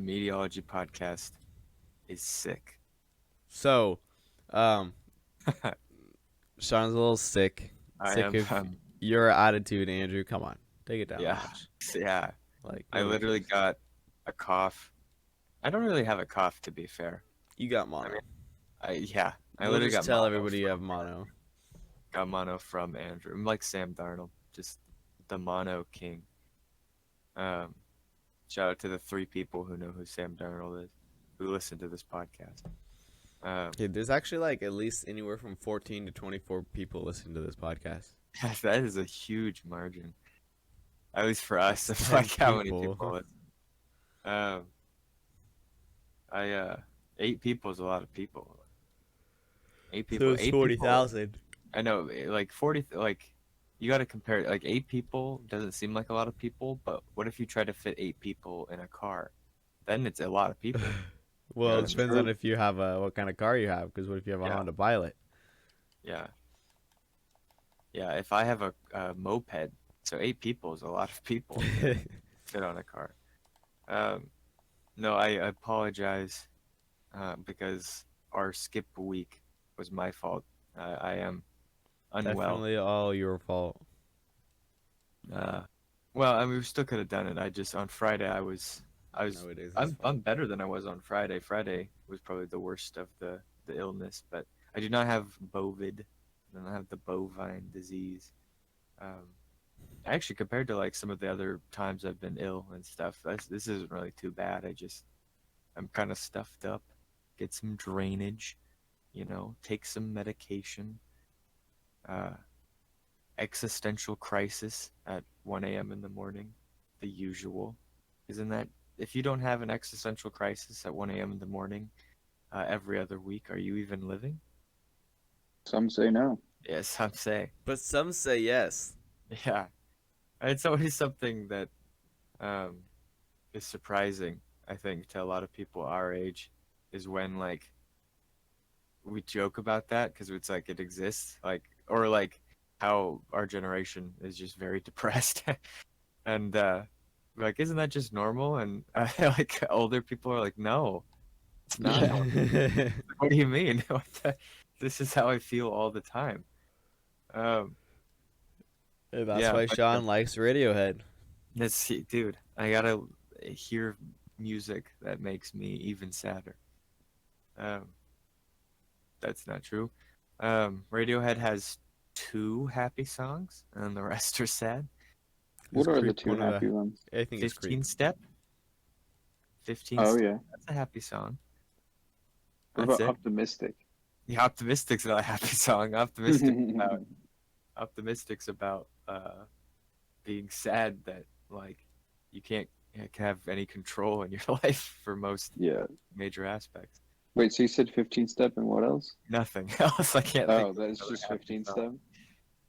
Meteorology podcast is sick. So, um, Sean's a little sick. I Sick am, of your attitude, Andrew. Come on, take it down a yeah, notch. yeah. Like, I you're literally ridiculous. got a cough. I don't really have a cough, to be fair. You got I mean, mono. I We'll literally just got tell mono everybody you have from mono. Andrew. I'm like Sam Darnold, just the mono king. Um, Shout out to the 3 people who know who Sam Darnold is, who listen to this podcast. Um, Okay, there's actually like at least anywhere from 14 to 24 people listening to this podcast. that is a huge margin, at least for us. That's Of 10 like how many people. people. Um, I 8 people is a lot of people. Eight So people. it's 8 people. 40,000. I know, like 40. Like you got to compare it. Like 8 people doesn't seem like a lot of people, but what if you try to fit 8 people in a car? Then it's a lot of people. You know Well, what it I mean? depends on if you have what kind of car you have. Because what if you have a Yeah, Honda Pilot? yeah, yeah. If I have a moped, so 8 people is a lot of people to fit on a car. Um, no, I apologize because our skip week was my fault. I am unwell. Definitely all your fault. Uh, well, I mean, we still could have done it. I just on Friday I was No, it is his I'm fault. better than I was on Friday. Friday was probably the worst of the illness, but I do not have bovid. I don't have the bovine disease. Um, Actually, compared to like some of the other times I've been ill and stuff, this isn't really too bad. I'm kind of stuffed up. Get some drainage, take some medication. Uh, Existential crisis at 1 a.m. in the morning, the usual. Isn't that if you don't have an existential crisis at 1 a.m. in the morning every other week, are you even living? Some say no. Yes, I'm saying. But some say yes. Yeah, it's always something that um, is surprising. I think to a lot of people our age is when like we joke about that because it's like it exists, like or like how our generation is just very depressed. And like, isn't that just normal? And like older people are like, no, it's not Yeah. normal. What do you mean? This is how I feel all the time. Um, That's yeah, why but Sean likes Radiohead. let's see, dude, I gotta hear music that makes me even sadder. Um, that's not true. Radiohead has 2 happy songs, and the rest are sad. Is What are the Creep two one of happy the? ones? I think it's 15 Creep. Step, 15 Oh Step. yeah. That's a happy song. What That's about it. optimistic? The Optimistic's not a happy song. Optimistic's about being sad that like you can't have any control in your life for most Yeah. major aspects. Wait, so you said 15 step and what else? Nothing else. I can't think Oh, of that is another just happy 15 song. step?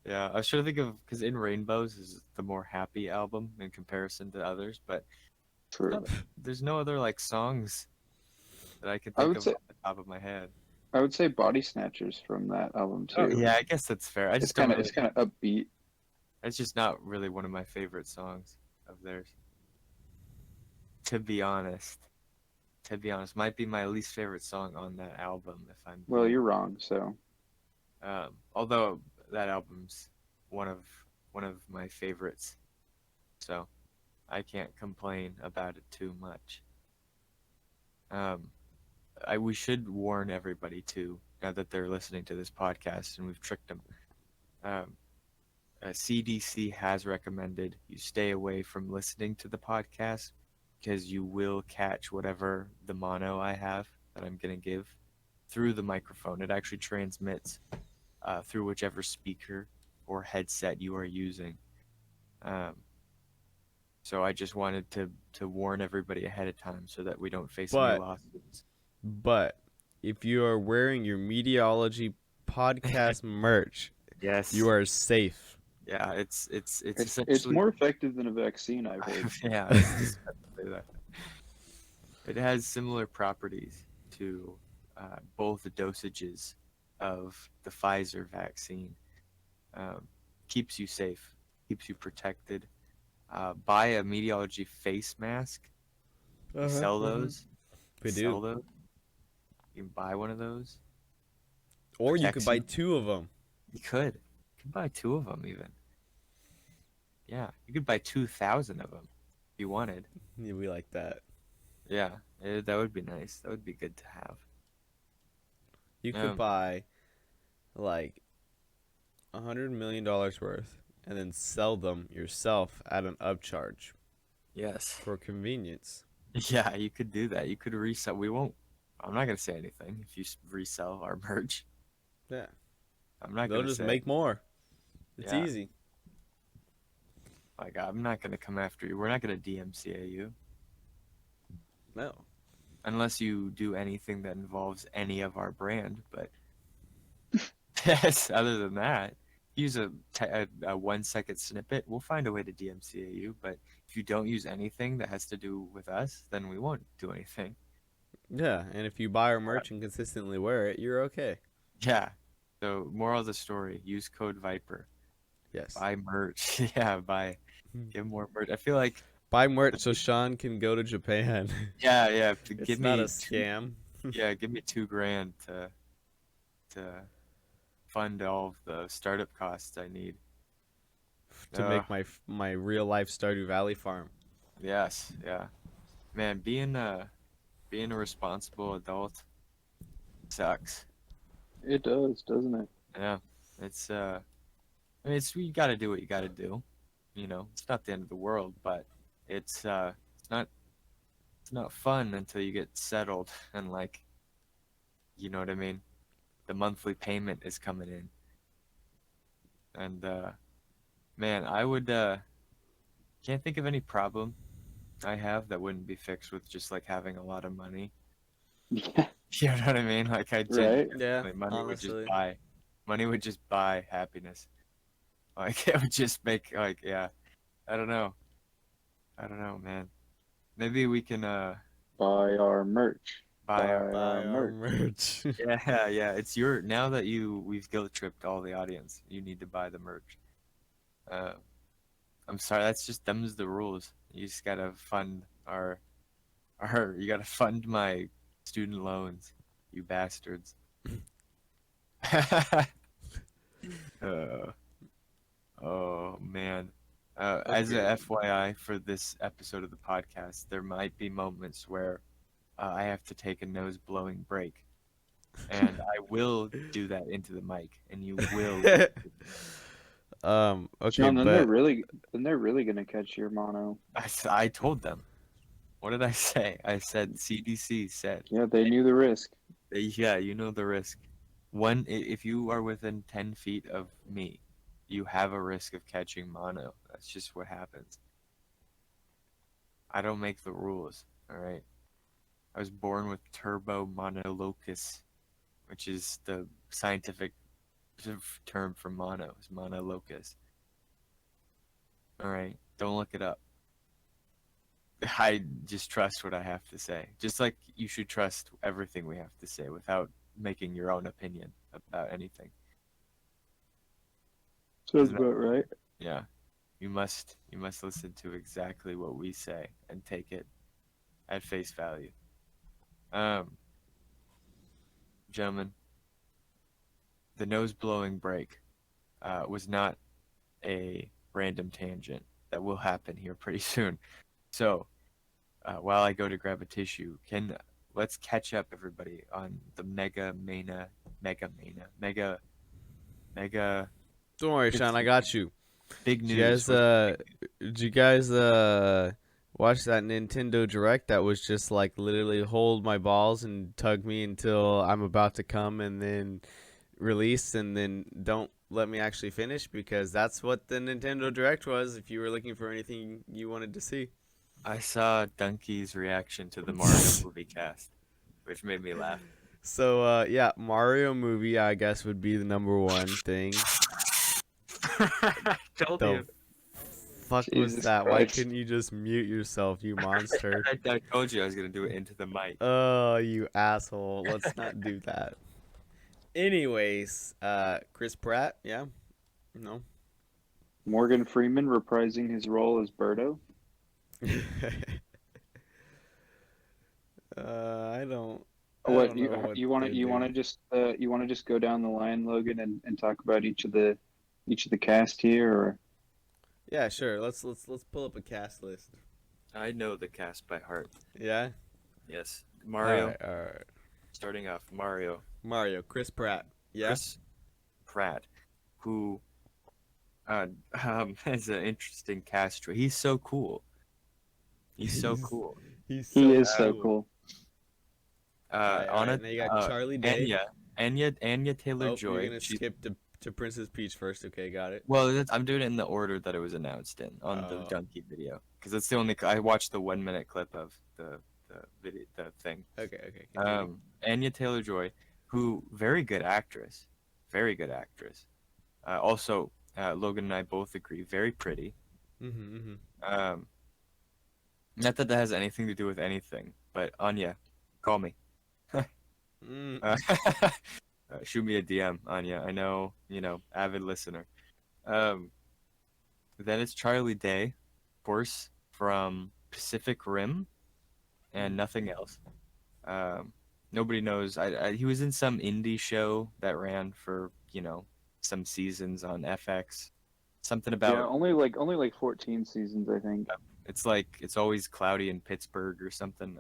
Yeah, I was trying to think of because In Rainbows is the more happy album in comparison to others, but True. there's no other like songs that I can I think would of say off the top of my head. I would say Body Snatchers from that album Oh too. yeah, I guess that's fair. I It's just don't kind of really. it's kind of upbeat. It's just not really one of my favorite songs of theirs. To be honest. Might be my least favorite song on that album, if I'm Well, being. you're wrong, so Although that album's one of one of my favorites, so I can't complain about it too much. Um, we should warn everybody too, now that they're listening to this podcast and we've tricked them. Um, CDC has recommended you stay away from listening to the podcast because you will catch whatever the mono I have that I'm gonna give through the microphone. It actually transmits through whichever speaker or headset you are using. Um, so I just wanted to warn everybody ahead of time so that we don't face any But lawsuits. but if you are wearing your Meteorology podcast merch, you Yes, are safe. yeah, it's it's essentially more effective than a vaccine, I've heard. yeah, I was just about to say that. It has similar properties to both the dosages of the Pfizer vaccine. Um, Keeps you safe, keeps you protected. Buy a meteorology face mask. You sell those. We Sell do. those. You can buy one of those. Or you could Protects buy you. 2 of them. You could. You could buy 2 of them even. Yeah, you could buy 2,000 of them if you wanted. Yeah, we like that. Yeah, that would be nice. That would be good to have. You could Yeah. buy like $100 million worth and then sell them yourself at an upcharge Yes. for convenience. Yeah, you could do that. You could resell. We won't. I'm not gonna say anything if you resell our merch. Yeah. I'm not They'll gonna just say. make more. It's Yeah. easy. Like I'm not gonna come after you. We're not gonna DMCA you No. unless you do anything that involves any of our brand. But yes, other than that, use a 1 second snippet. We'll find a way to DMCA you. But if you don't use anything that has to do with us, then we won't do anything. Yeah, and if you buy our merch and consistently wear it, you're okay. Yeah. So moral of the story: use code Viper. Yes. Buy merch. Yeah, get more merch. I feel like Buy merch so Sean can go to Japan. yeah. It's Give not a me scam. give me $2,000 to fund all of the startup costs I need. To make my real life Stardew Valley farm. Yes, yeah. Man, being a responsible adult sucks. It does, doesn't it? Yeah. It's I mean you gotta do what you gotta do. You know, it's not the end of the world, but it's not fun until you get settled and like you know what I mean? The monthly payment is coming in. And man, I would can't think of any problem I have that wouldn't be fixed with just like having a lot of money. Yeah, You know what I mean? Like I right. Yeah, genuinely, honestly. money would just buy happiness. Like it would just make like yeah, I don't know. I don't know, man. Maybe we can Buy our merch. buy Buy our Buy our our merch. merch. yeah. It's your now that we've guilt tripped all the audience. You need to buy the merch. Uh, I'm sorry, that's just them's the rules. You just gotta fund you gotta fund my student loans, you bastards. uh, oh man. As a Agreed. FYI for this episode of the podcast, there might be moments where I have to take a nose blowing break, and I will do that into the mic, and you will. Okay, John, but then they're really gonna catch your mono. I told them. What did I say? I said CDC said. Yeah, they knew the risk. Yeah, you know the risk. If you are within 10 feet of me, you have a risk of catching mono. That's just what happens. I don't make the rules, all right? I was born with turbo monolocus, which is the scientific term for mono, is monolocus. All right, don't look it up. I just trust what I have to say. Just like you should trust everything we have to say without making your own opinion about anything. Sounds Isn't that- about right. Yeah. You must listen to exactly what we say and take it at face value. Gentlemen, the nose blowing break was not a random tangent that will happen here pretty soon. So, while I go to grab a tissue, let's catch up, everybody, on the mega don't worry, Sean, I got you. big Did you news. guys watch that Nintendo Direct that was just like literally hold my balls and tug me until I'm about to come and then release and then don't let me actually finish, because that's what the Nintendo Direct was if you were looking for anything you wanted to see. I saw Donkey's reaction to the Mario movie cast, which made me laugh. So yeah, Mario movie I guess would be the number one thing. Told The you. fuck was Jesus that? Why Christ. couldn't you just mute yourself, you monster? I told you I was gonna do it into the mic. Oh, you asshole. Let's not do that. Anyways, Chris Pratt, yeah? No? Morgan Freeman reprising his role as Birdo. I What don't know what they're you want doing. to just go down the line, Logan, and talk about each of the cast here, or Yeah, sure. Let's pull up a cast list. I know the cast by heart. Yeah. Yes, All Mario. right. All right. Starting off, Mario, Mario, Chris Pratt. Yeah. Chris Pratt, who has an interesting cast. He's so cool. He's so he's cool. he's he so is so cool. cool. All On right. a And then you got Charlie Day. Anya Taylor Oh, you're Joy. gonna She's skip to Princess Peach first. Okay, got it. well, I'm doing it in the order that it was announced in on the Oh, Donkey video because that's the only I watched the 1 minute clip of the video the thing. okay, okay. Continue. Anya Taylor Joy, who very good actress. Also, Logan and I both agree, very pretty. Mm-hmm. Mm-hmm. Um, not that that has anything to do with anything, but Anya, call me. Mm. Uh, shoot me a DM, Anya. I know, avid listener. Um, then it's Charlie Day, of course, from Pacific Rim and nothing else. Um, nobody knows. He was in some indie show that ran for, some seasons on FX. Something Yeah, about only like 14 seasons, I think. it's like it's always cloudy in Pittsburgh or something.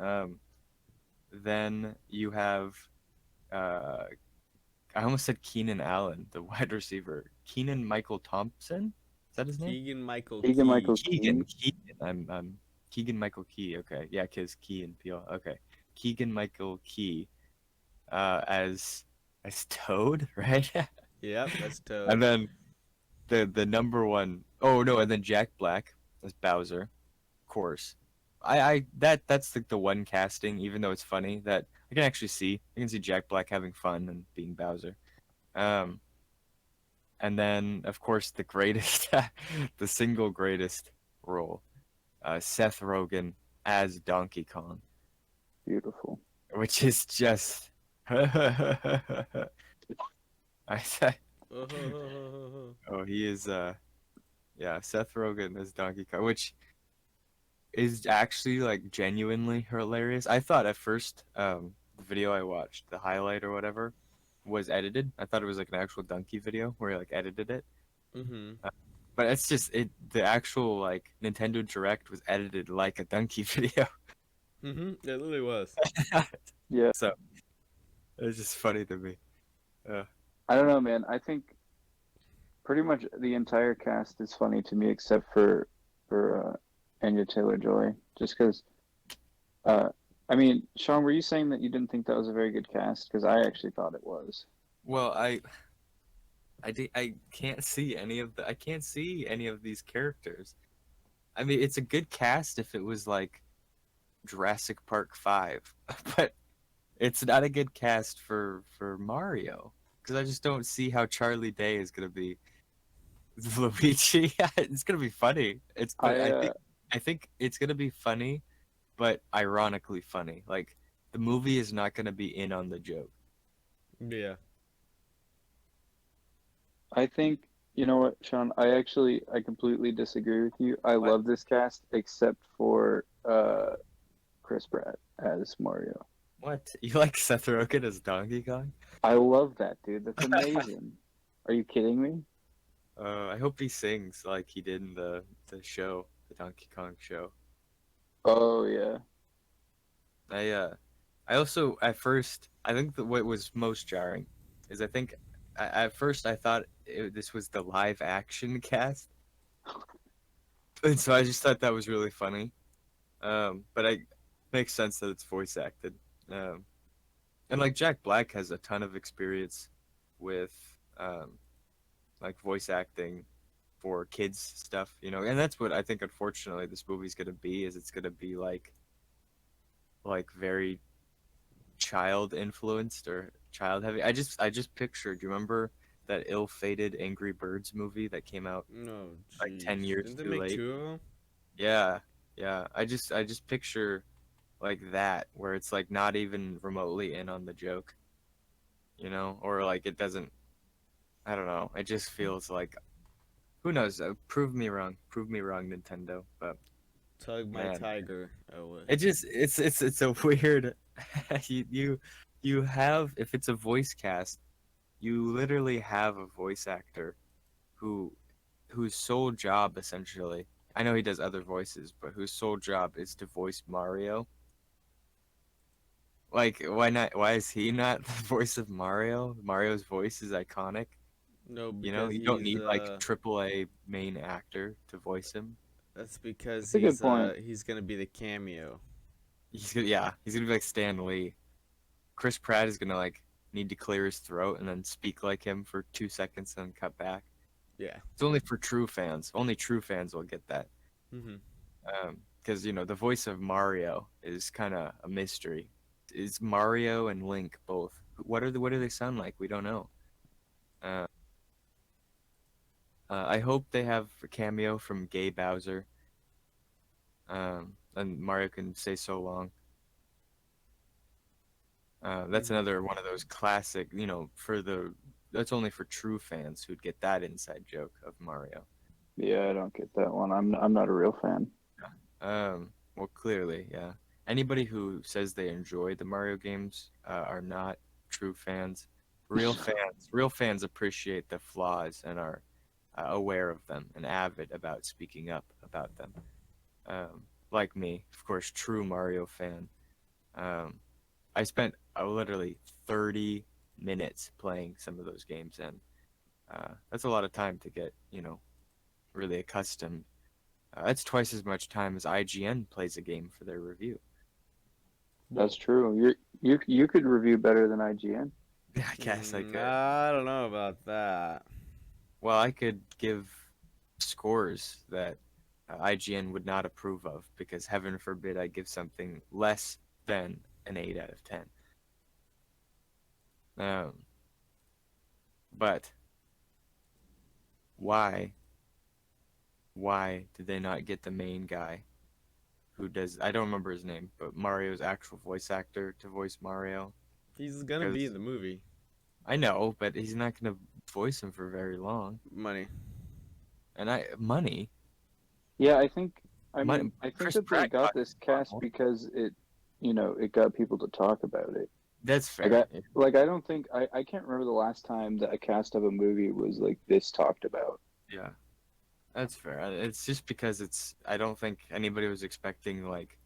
Then you have uh, I almost said Keenan Allen, the wide receiver. Keenan Michael Thompson? Is that his name? Keegan Michael Keegan Key. Michael Keegan. Key. Keegan. I'm Keegan Michael Key. Okay. Yeah, cause Key and Peele. Okay. Keegan Michael Key as Toad, right? Yep, that's Toad. And then the number one oh no, and then Jack Black as Bowser, of course. That's the one casting, even though it's funny, that I can actually see. I can see Jack Black having fun and being Bowser. Um and then of course the greatest the single greatest role, Seth Rogen as Donkey Kong, Beautiful. which is just I said oh he is yeah, Seth Rogen as Donkey Kong, which is actually like genuinely hilarious. I thought at first the video I watched, the highlight or whatever, was edited. I thought it was like an actual donkey video where he like edited it. Mm-hmm. But it's just the actual like Nintendo Direct was edited like a donkey video. Mm-hmm. It literally was. Yeah, So it's just funny to me. I don't know, man. I think pretty much the entire cast is funny to me, except for Anya Taylor Joy. Just because, I mean, Sean, were you saying that you didn't think that was a very good cast? Because I actually thought it was. Well, I can't see I can't see any of these characters. I mean, it's a good cast if it was like Jurassic Park 5, but it's not a good cast for Mario because I just don't see how Charlie Day is gonna be Luigi. It's gonna be funny. But I I think it's gonna be funny, but ironically funny. Like the movie is not gonna be in on the joke. Yeah. I think you know what, Sean. I completely disagree with you. I What? love this cast except for Chris Pratt as Mario. What? You like Seth Rogen as Donkey Kong? I love that dude. That's amazing. Are you kidding me? I hope he sings like he did in the show, the Donkey Kong show. Oh yeah. I also at first I think that what was most jarring is I think at first I thought this was the live action cast, and so I just thought that was really funny. But I makes sense that it's voice acted. Um, and like Jack Black has a ton of experience with like voice acting for kids stuff, and that's what I think. Unfortunately, this movie's gonna be is it's gonna be like very child influenced or child heavy. I just pictured. Do you remember that ill-fated Angry Birds movie that came out No, like jeez. 10 years Didn't they too make late? 2 of them? Yeah, yeah. I just picture like that where it's like not even remotely in on the joke, or like it doesn't. I don't know. It just feels like who knows? Prove me wrong, Nintendo. But Tug my man, tiger. Oh, it just it's a weird. You You have, if it's a voice cast, you literally have a voice actor who whose sole job essentially, I know he does other voices, but whose sole job is to voice Mario. Like, why not? Why is he not the voice of Mario? Mario's voice is iconic. No, You know, because you don't need like AAA main actor to voice him. that's because That's a good point. he's gonna be the cameo. He's gonna be like Stan Lee. Chris Pratt is gonna like need to clear his throat and then speak like him for 2 seconds and then cut back. Yeah. It's only for true fans. Only true fans will get that. Mm-hmm. Because you know the voice of Mario is kind of a mystery. Is Mario and Link both? What do they sound like? We don't know. Uh, I hope they have a cameo from Gay Bowser. And Mario can say so long. That's Mm-hmm. another one of those classic, you know, that's only for true fans who'd get that inside joke of Mario. Yeah, I don't get that one. I'm not a real fan. Well, clearly, yeah. Anybody who says they enjoy the Mario games are not true fans. Real fans appreciate the flaws and are aware of them and avid about speaking up about them. Like me, of course, true Mario fan. Um, I spent literally 30 minutes playing some of those games, and that's a lot of time to get, you know, really accustomed. That's twice as much time as IGN plays a game for their review. That's true. You could review better than IGN. I guess I could. I don't know about that. Well, I could give scores that IGN would not approve of because heaven forbid I give something less than an 8 out of 10. Um, but why? Why did they not get the main guy who does, I don't remember his name, but Mario's actual voice actor to voice Mario? He's gonna be in Because the movie. I know, but he's not going to voice him for very long. Money. And money, Yeah, money, I think Chris that they Pratt got costs this a lot cast more. because it got people to talk about it. That's Like fair. I don't think I can't remember the last time that a cast of a movie was like this talked about. Yeah, that's fair. It's just because I don't think anybody was expecting like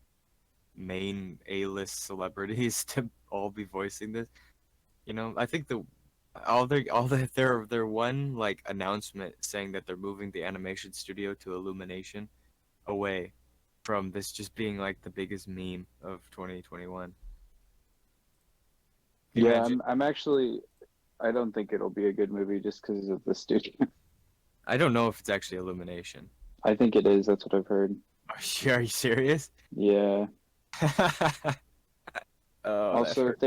main A-list celebrities to all be voicing this. You know, I think their one like announcement saying that they're moving the animation studio to Illumination away from this just being like the biggest meme of 2021. Can you Yeah, imagine? I'm actually I don't think it'll be a good movie just because of the studio. I don't know if it's actually Illumination. I think it is. That's what I've heard. Are you serious? Yeah. Oh, that Also, hurt.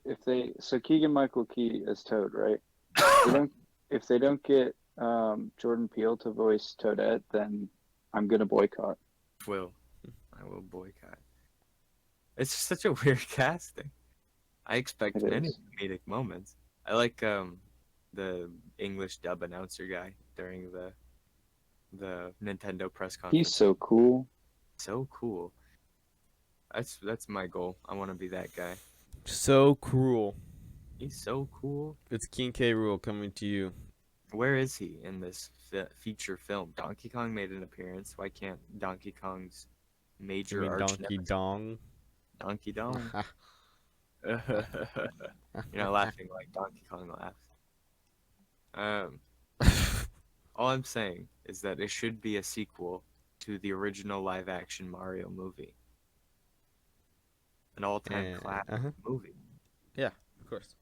if they so Keegan Michael Key as Toad, right? They don't if they don't get Jordan Peele to voice Toadette, then I'm gonna boycott. Will. I will boycott. It's just such a weird casting. I expect It many is. comedic moments. I like the English dub announcer guy during the Nintendo press He's conference. so cool. So cool. That's my goal. I want to be that guy. So cruel. He's so cool. It's King K. Rule coming to you. Where is he in this feature film? Donkey Kong made an appearance. Why can't Donkey Kong's You major mean arch Donkey nemesis, Dong? Donkey Dong? You're not laughing like Donkey Kong laughs. Um, all I'm saying is that it should be a sequel to the original live-action Mario movie, an all-time And classic movie, yeah, of course.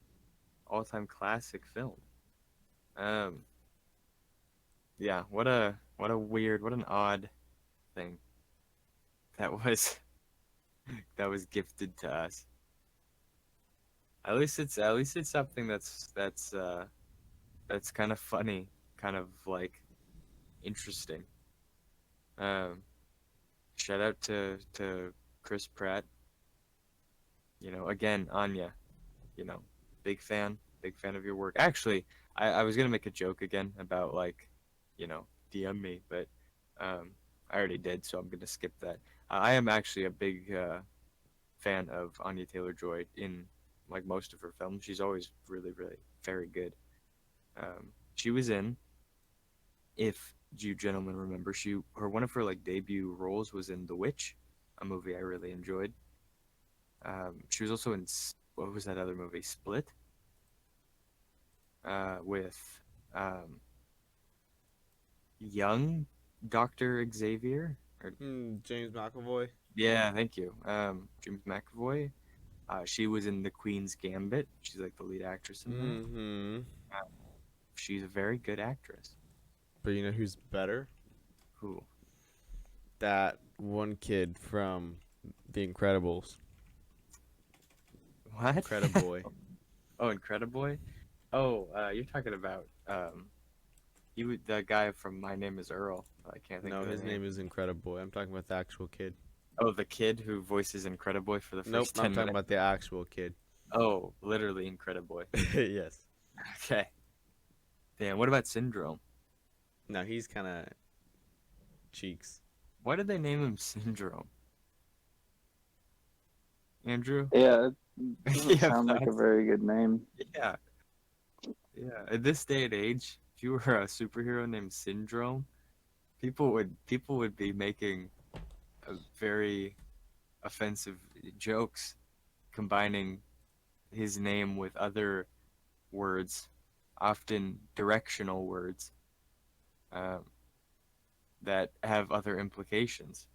all-time classic film. Um, yeah, what an odd thing that was that was gifted to us. At least it's something that's kind of funny, kind of like interesting. Um, Shout out to Chris Pratt. You know, again, Anya. You know, big fan of your work. Actually, I was gonna make a joke again about like, you know, DM me, but um, I already did, so I'm gonna skip that. I am actually a big fan of Anya Taylor-Joy in like most of her films. She's always really, really very good. She was in, if you gentlemen remember, one of her like debut roles was in The Witch, a movie I really enjoyed. She was also in what was that other movie? Split, with um, young Doctor Xavier. Or, James McAvoy. yeah, thank you. James McAvoy. She was in The Queen's Gambit. She's like the lead actress in that. Mm-hmm. She's a very good actress. But you know who's better? Who? That one kid from The Incredibles. What? Incrediboy. Oh, Incrediboy. Oh, you're talking about the guy from My Name Is Earl. I can't think No, of the his name. name is Incrediboy. I'm talking about the actual kid. Oh, the kid who voices Incrediboy for the Nope, first I'm 10 talking minutes. about the actual kid. Oh, literally Incrediboy. Yes. Okay. Damn. What about Syndrome? No, he's kind of cheeks. Why did they name him Syndrome? Andrew? Yeah, it You doesn't have sound like a thoughts? very good name. Yeah. Yeah. At this day and age, if you were a superhero named Syndrome, people would be making very offensive jokes combining his name with other words, often directional words, um, that have other implications.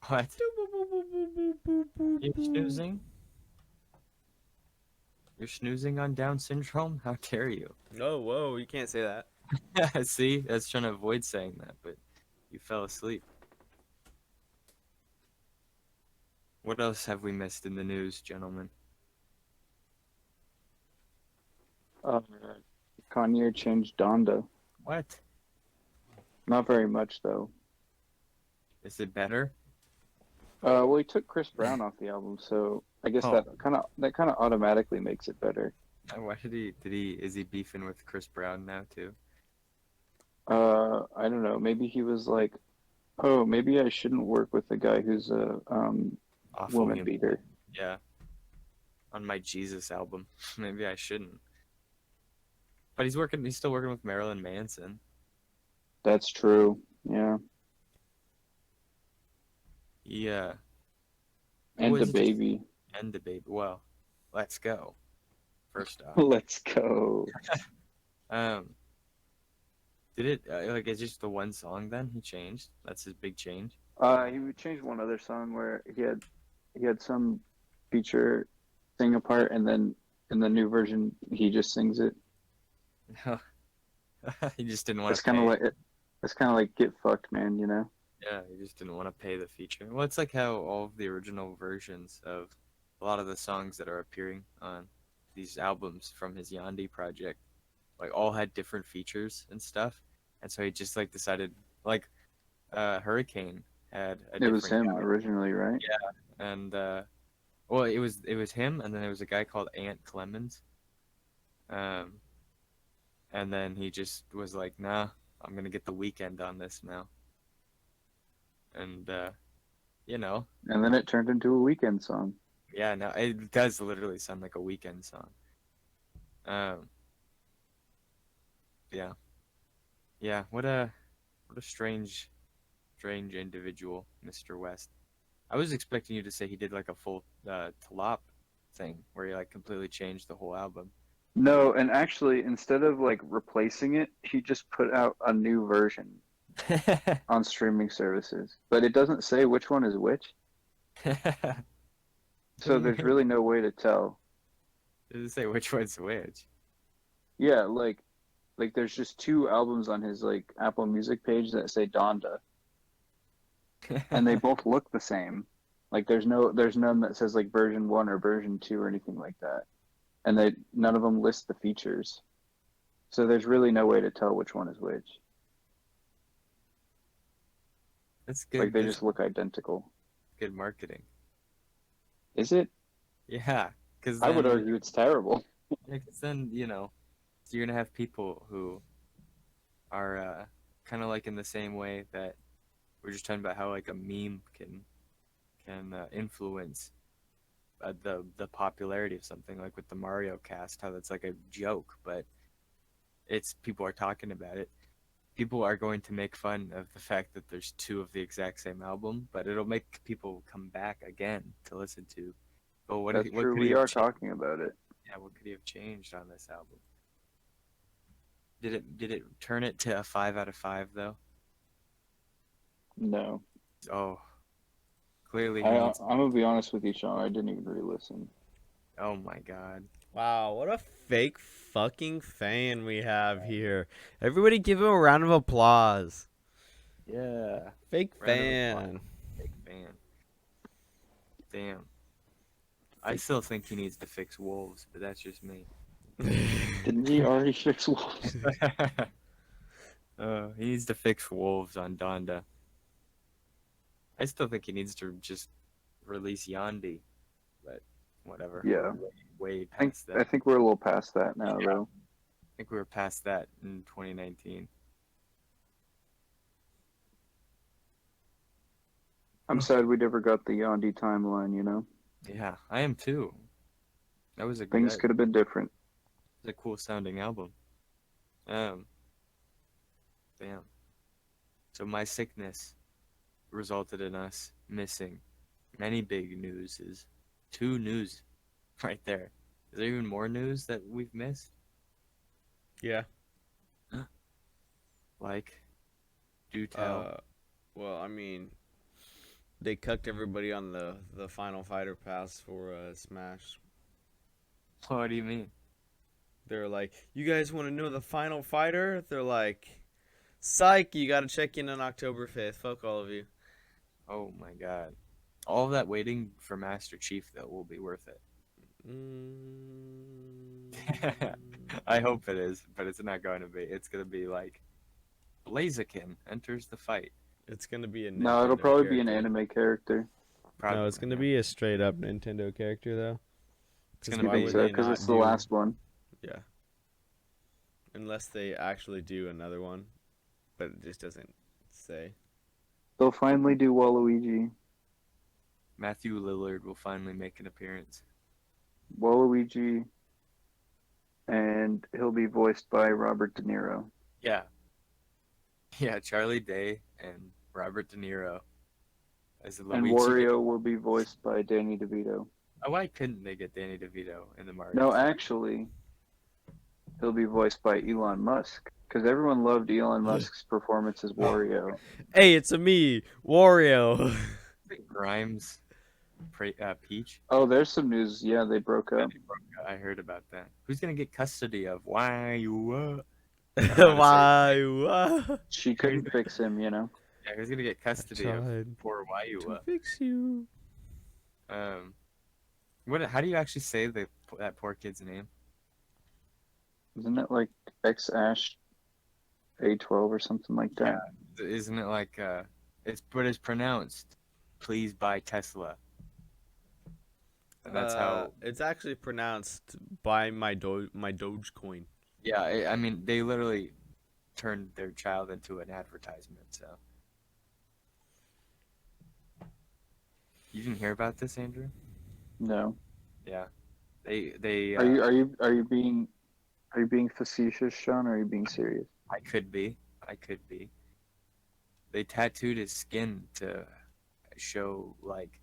What? You snoozing? You're snoozing on Down syndrome? How dare you? Oh, whoa, you can't say that. See, that's trying to avoid saying that, but you fell asleep. What else have we missed in the news, gentlemen? Uh, Kanye changed Donda. What? Not very much though. Is it better? Well, he took Chris Brown off the album, so I guess Oh, that kind of automatically makes it better. why is he beefing with Chris Brown now too? I don't know. Maybe he was like, oh, maybe I shouldn't work with a guy who's a Awful woman human. beater. Yeah, on my Jesus album. Maybe I shouldn't. But he's still working with Marilyn Manson. That's true. Yeah, Yeah. and Well, the is it just baby. end the baby? Well, let's go. First off. Let's go. Um, did it like it's just the one song then he changed? That's his big change. He would change one other song where he had some feature sing a part, and then in the new version he just sings it. He just didn't want It's to kind of pay. like it's kind of like get fucked, man. You know. Yeah, he just didn't want to pay the feature. Well, it's like how all of the original versions of a lot of the songs that are appearing on these albums from his Yandi project, like all had different features and stuff. And so he just like decided, like, Hurricane had a It was different him guy. originally, right? Yeah, and well, it was him, and then there was a guy called Ant Clemens. Um, and then he just was like, "Nah, I'm gonna get the weekend on this now." And you know, And then it turned into a weekend song. yeah, no, it does literally sound like a weekend song. Um, yeah, yeah. What a strange individual, Mr. West. I was expecting you to say he did like a full Tlop thing where he like completely changed the whole album. No, and actually, instead of like replacing it, he just put out a new version on streaming services. But it doesn't say which one is which, What do so you there's mean? really no way to tell. Does it say which one's which? Yeah, like there's just two albums on his like Apple Music page that say Donda, and they both look the same. Like there's none that says like version 1 or version 2 or anything like that. And they none of them list the features. So there's really no way to tell which one is which. That's Like good. they That's just look identical. good marketing. Is it? Yeah, because I would then, argue it's terrible. yeah, 'cause then so you're gonna have people who are kind of like in the same way that we're just talking about how like a meme can can influence the popularity of something, like with the Mario cast, how that's like a joke, but it's people are talking about it. People are going to make fun of the fact that there's two of the exact same album, but it'll make people come back again to listen to. Oh, That's what true. could he We have are changed? talking about it. Yeah, what could he have changed on this album? Did it turn it to a 5 out of 5 though? No, Oh, clearly I he I'm needs. gonna be honest with you, Sean. I didn't even re-listen. Oh my God. Wow, what a fake fucking fan we have here. Everybody give him a round of applause. Yeah. Fake Round of applause. fan. Big fan. Damn. I Fake. still think he needs to fix Wolves, but that's just me. Didn't he already fix Wolves? He needs to fix Wolves on Donda. I still think he needs to just release Yandi, but whatever. Yeah. We're way I think past that. I think we're a little past that now, Yeah. though. I think we were past that in 2019. I'm sad we never got the Yandi timeline. You know, Yeah, I am too. That was things could have been different. a cool sounding album. Um, damn. So my sickness resulted in us missing many big news. Is two news right there. Is there even more news that we've missed? Yeah. Like, do tell. Well, I mean, they cucked everybody on the Final Fighter pass for Smash. What do you mean? They're like, you guys want to know the Final Fighter? They're like, psych, you got to check in on October 5th. Fuck all of you. Oh my God. All of that waiting for Master Chief though will be worth it. I hope it is, but it's not going to be. It's going to be like Blaziken enters the fight. It's gonna be a No, it'll Nintendo probably be an character. anime character. No, it's gonna be a straight up Nintendo character though. It's 'Cause gonna You why be think would so? they Because not it's the do? last one. Yeah. Unless they actually do another one, but it just doesn't say. They'll finally do Waluigi. Matthew Lillard will finally make an appearance. Waluigi, and he'll be voiced by Robert De Niro. Yeah. Yeah, Charlie Day and Robert De Niro as And Luigi. Wario will be voiced by Danny DeVito. Oh, why couldn't they get Danny DeVito in the Mario? No, film? actually, he'll be voiced by Elon Musk. Because everyone loved Elon Musk's performance as Wario. Hey, it's a me, Wario. Grimes, Peach. Oh, there's some news. Yeah, they broke up. I heard about that. Who's gonna get custody of why you? Why? What? She couldn't fix him, you know. Yeah, who's gonna get custody of Tried poor why you? to fix you. What? How do you actually say that poor kid's name? Isn't it like X Ash A12 or something like that? Yeah. Isn't it like it's pronounced please buy Tesla. And that's how It's actually pronounced by my Dogecoin. yeah, I mean they literally turned their child into an advertisement, so you didn't hear about this, Andrew? No. Yeah. They Are you being facetious, Sean, or are you being serious? I could be. They tattooed his skin to show like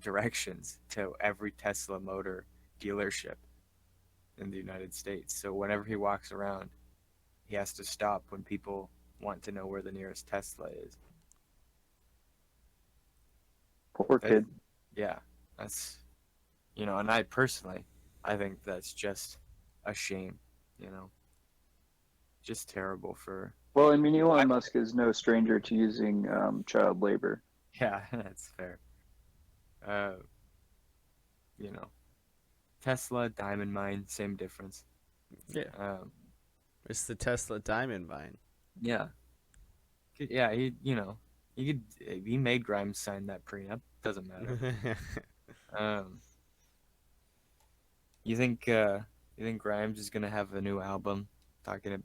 directions to every Tesla motor dealership in the United States. So whenever he walks around, he has to stop when people want to know where the nearest Tesla is. Poor That- kid. Yeah, that's and I personally, I think that's just a shame. Just terrible for. Well, I mean, Elon Musk is no stranger to using child labor. Yeah, that's fair. Uh, Tesla, diamond mine, same difference. Yeah. It's the Tesla Diamond Mine. Yeah. Yeah, he made Grimes sign that prenup. Doesn't matter. You think Grimes is gonna have a new album?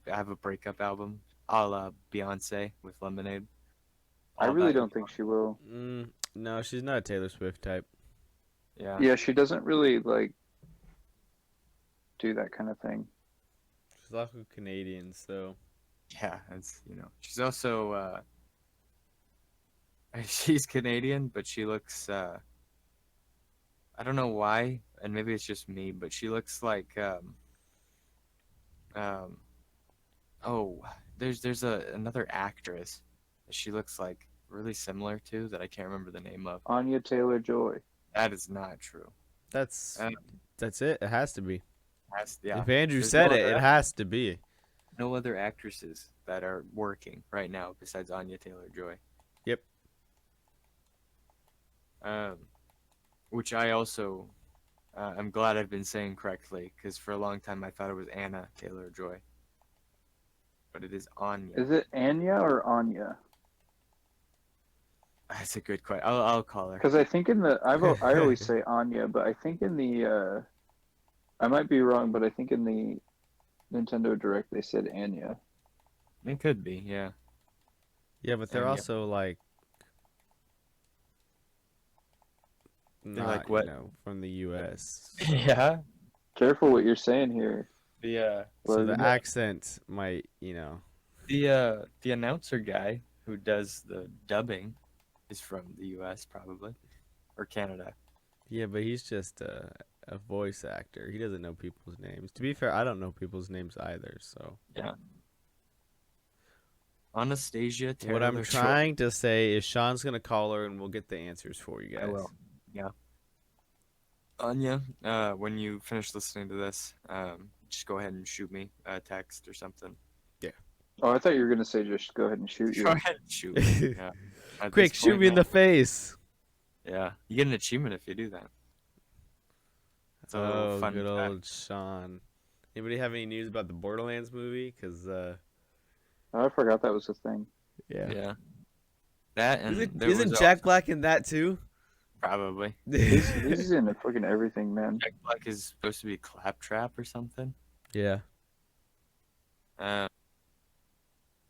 Have a breakup album, a la Beyonce with Lemonade. I All really about don't think she will. No, she's not a Taylor Swift type. Yeah. Yeah, she doesn't really like do that kind of thing. She's also Canadian, so Yeah, it's she's also she's Canadian, but she looks I don't know why, and maybe it's just me, but she looks like um oh, there's another actress that she looks like really similar to that I can't remember the name of. Anya Taylor-Joy. That is not true. that's Um, that's it. It has to be. yeah. If Andrew There's said no it, other it has to be. no other actresses that are working right now besides Anya Taylor-Joy. Yep. Um, which I also I'm glad I've been saying correctly because for a long time I thought it was Anna Taylor-Joy, but it is Anya. Is it Anya or Anya? That's a good question. I'll call her. Because I think I always say Anya, but I think in the I might be wrong, but I think in the Nintendo Direct they said Anya. It could be, yeah. Yeah, but they're Anya. also like They're not, like what? from the U.S. so- Yeah. Careful what you're saying here. The So the Logan. accent might, the announcer guy who does the dubbing is from the U.S. probably or Canada. Yeah, but he's just a voice actor. He doesn't know people's names. To be fair, I don't know people's names either. So Yeah. Anastasia Taylor. what I'm trying to say is Sean's gonna call her and we'll get the answers for you guys. I will. Yeah. Anya, when you finish listening to this, just go ahead and shoot me a text or something. Oh, I thought you were gonna say just go ahead and shoot Go you. ahead and shoot me. Yeah. At Quick, this shoot point, me in the face. Yeah, you get an achievement if you do that. It's a little Oh, fun good fact. old Sean. Anybody have any news about the Borderlands movie? Cause Oh, I forgot that was a thing. Yeah. That and there Isn't was Jack Black in that too? probably He's in fucking everything, man. Jack Black is supposed to be Claptrap or something. Yeah.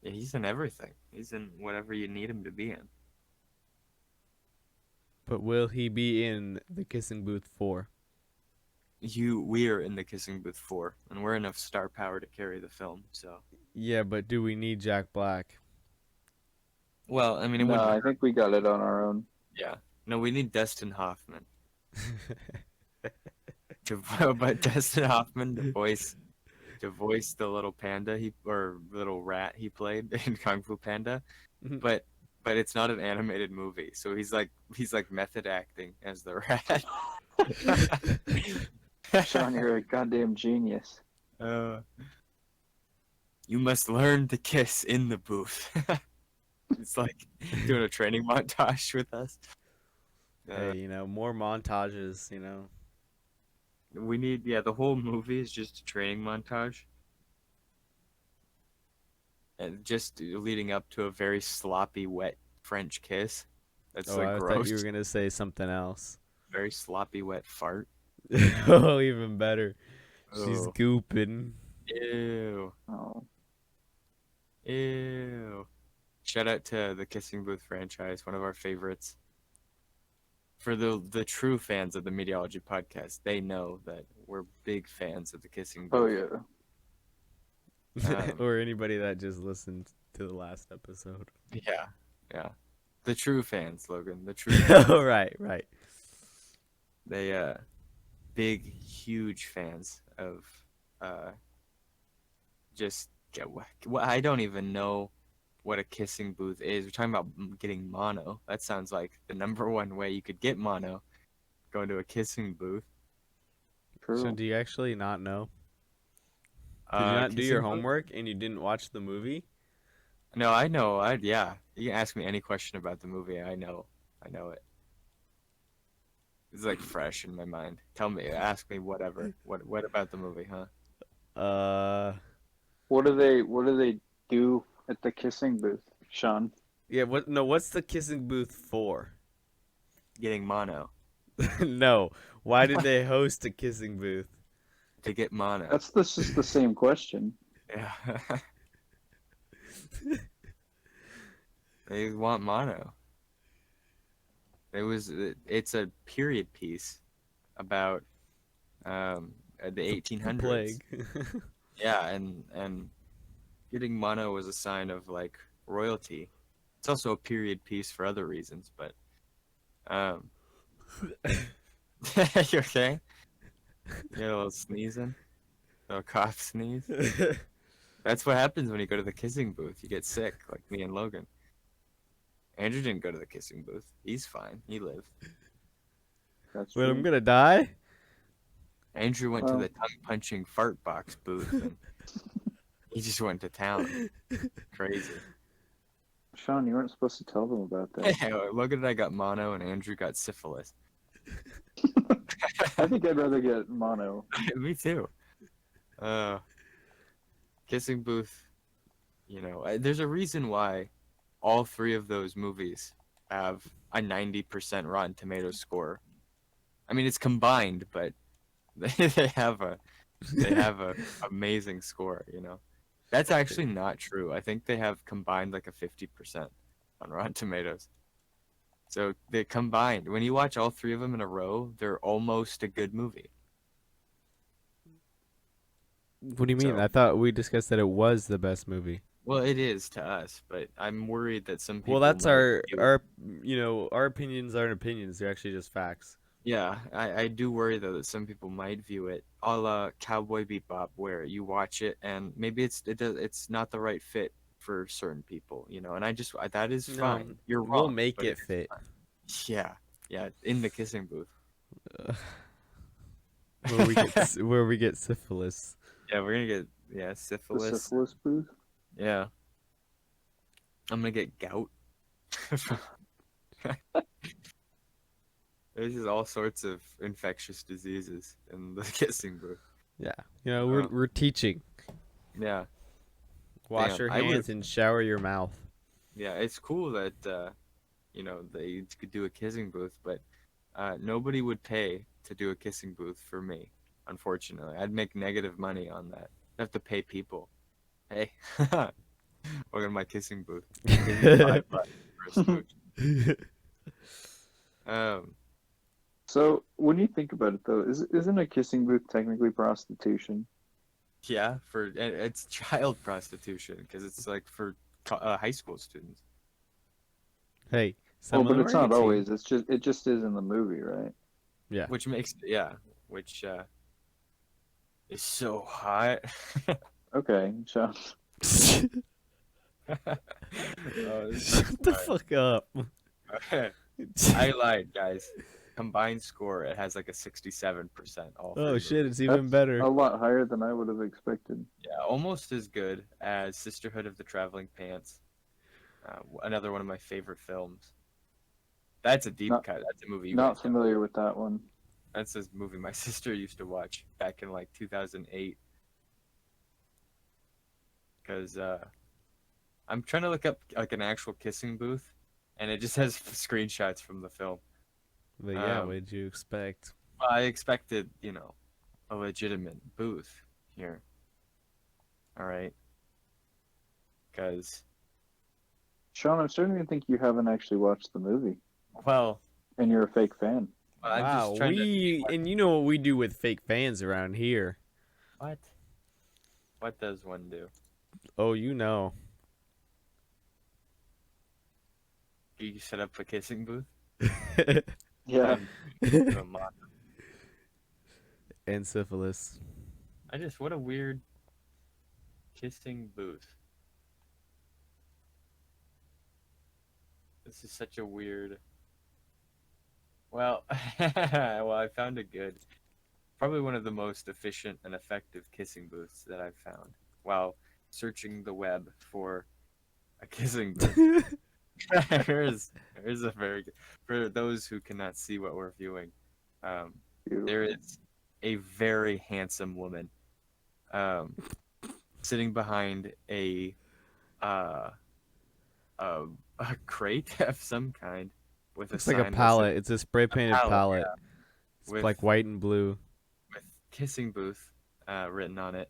Yeah, he's in everything. He's in whatever you need him to be in. But will he be in the Kissing Booth 4? We're in the Kissing Booth 4, and we're enough star power to carry the film. So, Yeah, but do we need Jack Black? well, I mean, it No, wouldn't. I think we got it on our own. Yeah, no, we need Dustin Hoffman. But Dustin Hoffman to voice the little panda or little rat he played in Kung Fu Panda, but it's not an animated movie, so he's like method acting as the rat. Sean, you're a goddamn genius. You must learn to kiss in the booth. It's like doing a training montage with us. Hey, more montages, We need, the whole movie is just a training montage. And just leading up to a very sloppy, wet French kiss. That's Oh, like I gross. thought you were gonna say something else. Very sloppy, wet fart. Oh, even better. She's Ugh. gooping. Ew. Oh, Ew. Shout out to the Kissing Booth franchise, one of our favorites. For the true fans of the Meteorology podcast, they know that we're big fans of the Kissing oh Booth. yeah. Or anybody that just listened to the last episode. Yeah. The true fans, Logan. The true fans. Oh, right. They big, huge fans of just I don't even know what a kissing booth is. We're talking about getting mono. That sounds like the number one way you could get mono. Going to a kissing booth. True. So do you actually not know? Did you not do Kissing your booth? homework and you didn't watch the movie? No, I know. Yeah. You can ask me any question about the movie. I know it. It's like fresh in my mind. Tell me, ask me whatever. What about the movie, huh? What do they do at the kissing booth, Sean? Yeah, what's the Kissing Booth for? Getting mono. No. Why did they host a Kissing Booth? To get mono. That's just the same question. Yeah. They want mono. It's a period piece about the The 1800s. plague. Yeah, and getting mono was a sign of like royalty. It's also a period piece for other reasons, but um, you okay? You got a little sneezing, a little cough sneeze. That's what happens when you go to the kissing booth. You get sick, like me and Logan. Andrew didn't go to the kissing booth. He's fine. He lived. That's When I'm true. gonna die? Andrew went to Well, the tongue punching fart box booth and he just went to town. Crazy. Sean, you weren't supposed to tell them about that. Logan and I got mono and Andrew got syphilis. I think I'd rather get mono. Me too. Kissing booth. There's a reason why all three of those movies have a 90% Rotten Tomatoes score. I mean, it's combined, but they have a amazing score. That's actually not true. I think they have combined like a 50% on Rotten Tomatoes. So they combined. When you watch all three of them in a row, they're almost a good movie. What do you mean? So, I thought we discussed that it was the best movie. well, it is to us, but I'm worried that some Well, people that's might view it. our opinions aren't opinions. They're actually just facts. Yeah, I do worry though that some people might view it a la Cowboy Bebop, where you watch it and maybe it's not the right fit for certain people, and that is No, fine. You're we'll wrong, make but it it's fit. fine. Yeah, yeah, in the kissing booth. Uh, where we get syphilis. Yeah, we're gonna get The syphilis. syphilis booth. Yeah, I'm gonna get gout. There's just all sorts of infectious diseases in the kissing booth. Yeah, we're Uh, we're teaching. yeah, Wash damn. your I would. hands and shower your mouth. Yeah, it's cool that they could do a kissing booth, but nobody would pay to do a kissing booth for me. Unfortunately, I'd make negative money on that. I'd have to pay people. Hey, welcome to my kissing booth. Give me $5 for a smooch. Um, So when you think about it, though, isn't a kissing booth technically prostitution? yeah, it's child prostitution because it's like for high school students, Hey, Well, some of but them it's are not 18. always. It just is in the movie, right? Yeah. which is so hot. Okay, Sean. Oh, this Shut is the hard. fuck up. I lied, guys. Combined score, it has like a 67%. All Oh three shit, movies. it's even That's better. a lot higher than I would have expected. Yeah, almost as good as Sisterhood of the Traveling Pants. Another one of my favorite films. That's a deep Not cut. That's a movie you not guys don't. familiar with that one. That's a movie my sister used to watch back in like 2008. Because I'm trying to look up like an actual kissing booth, and it just has screenshots from the film. But yeah, Um, what did you expect? I expected, a legitimate booth here. All right. Because, Sean, I'm starting to think you haven't actually watched the movie, well, and you're a fake fan. I'm Wow, just trying to. and you know what we do with fake fans around here. What? What does one do? Oh, you know. You set up a kissing booth? Yeah. I'm on. And syphilis. What a weird kissing booth. This is such a weird. Well, I found a good, probably one of the most efficient and effective kissing booths that I've found while searching the web for a kissing booth. Here's a very good, for those who cannot see what we're viewing. There is a very handsome woman, um, sitting behind uh, a crate of some kind with a Looks like a sign that says palette. It's a spray painted palette. yeah, It's with like white and blue. with kissing booth written on it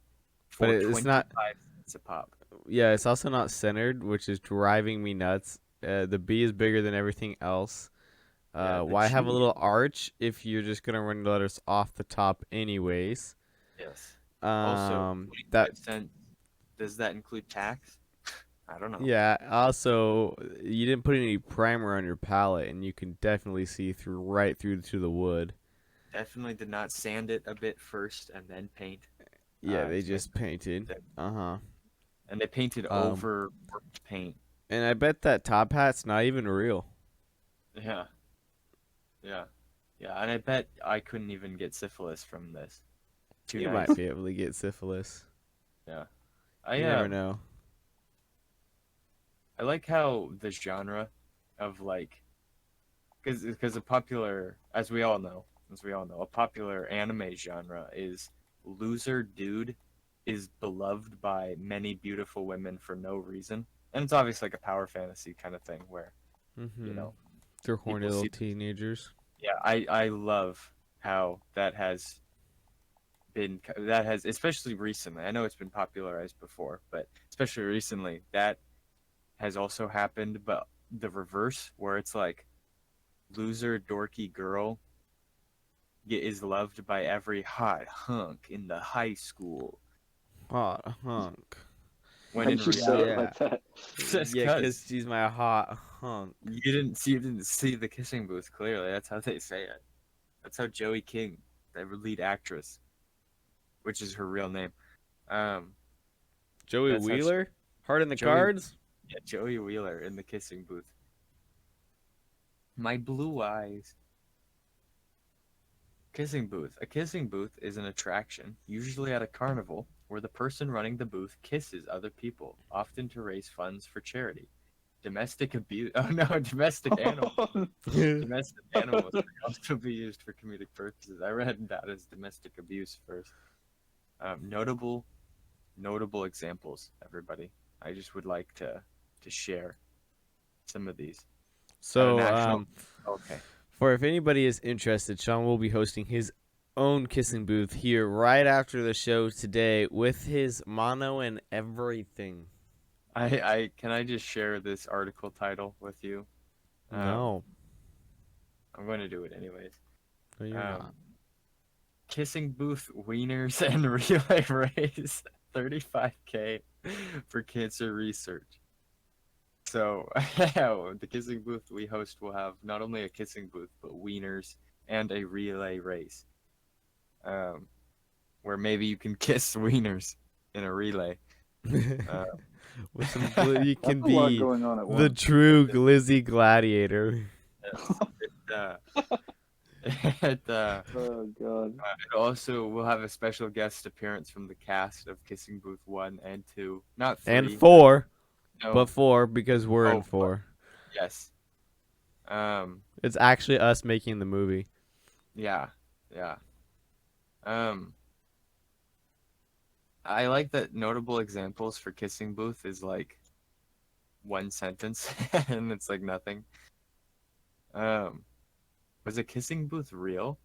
But for it's not. 25 cents a pop. Yeah, it's also not centered, which is driving me nuts. The B is bigger than everything else. Yeah, the Why have a little cheating. arch if you're just gonna run the letters off the top anyways? Yes. Also, That 25 cents. Does that include tax? I don't know. yeah. Also, you didn't put any primer on your palette, and you can definitely see through right through to the wood. Definitely did not sand it a bit first and then paint. Yeah, they To make just painted. it. Uh-huh. And they painted Um, over worked paint. and I bet that top hat's not even real. Yeah, yeah, yeah. And I bet I couldn't even get syphilis from this. Too You might nice. be able to get syphilis. Yeah. You never know. I like how the genre of like because a popular as we all know, a popular anime genre is loser dude is beloved by many beautiful women for no reason. And it's obviously like a power fantasy kind of thing where, you Mm-hmm. know, They're horny people little see teenagers. yeah, I love how that has especially recently. I know it's been popularized before, but especially recently that has also happened, but the reverse where it's like loser dorky girl is loved by every hot hunk in the high school. Hot hunk. When in Why'd you say it reality, Yeah. like that? just Yeah, 'cause because she's my hot hunk. you didn't see the kissing booth clearly. That's how they say it. That's how Joey King, the lead actress, which is her real name, um, Joey that's how Wheeler? Heart in the Joey, cards? yeah, Joey Wheeler in the kissing booth. My blue eyes. Kissing booth. A kissing booth is an attraction, usually at a carnival, where the person running the booth kisses other people, often to raise funds for charity. Domestic abuse. Oh no, domestic animals. Domestic animals may also be used for comedic purposes. I read that as domestic abuse first. Notable, notable examples. Everybody, I just would like to share some of these at a So, national. Okay. for if anybody is interested, Sean will be hosting his own kissing booth here right after the show today with his mono and everything. I can I just share this article title with you? Um, No, I'm going to do it anyways. no, you're Um, not. Kissing booth wieners and relay race 35K for cancer research. So the kissing booth we host will have not only a kissing booth but wieners and a relay race, um, where maybe you can kiss wieners in a relay. Uh, With some, you That's can a lot be going on at the once. true glizzy gladiator. yes, it Oh god. it also will have a special guest appearance from the cast of Kissing Booth 1 and 2. Not And 3. 4, No. but 4 because we're in Oh, 4. yes. Um, It's actually us making the movie. yeah. Yeah. Um, I like that notable examples for Kissing Booth is like one sentence and it's like nothing. Um, was a Kissing Booth real?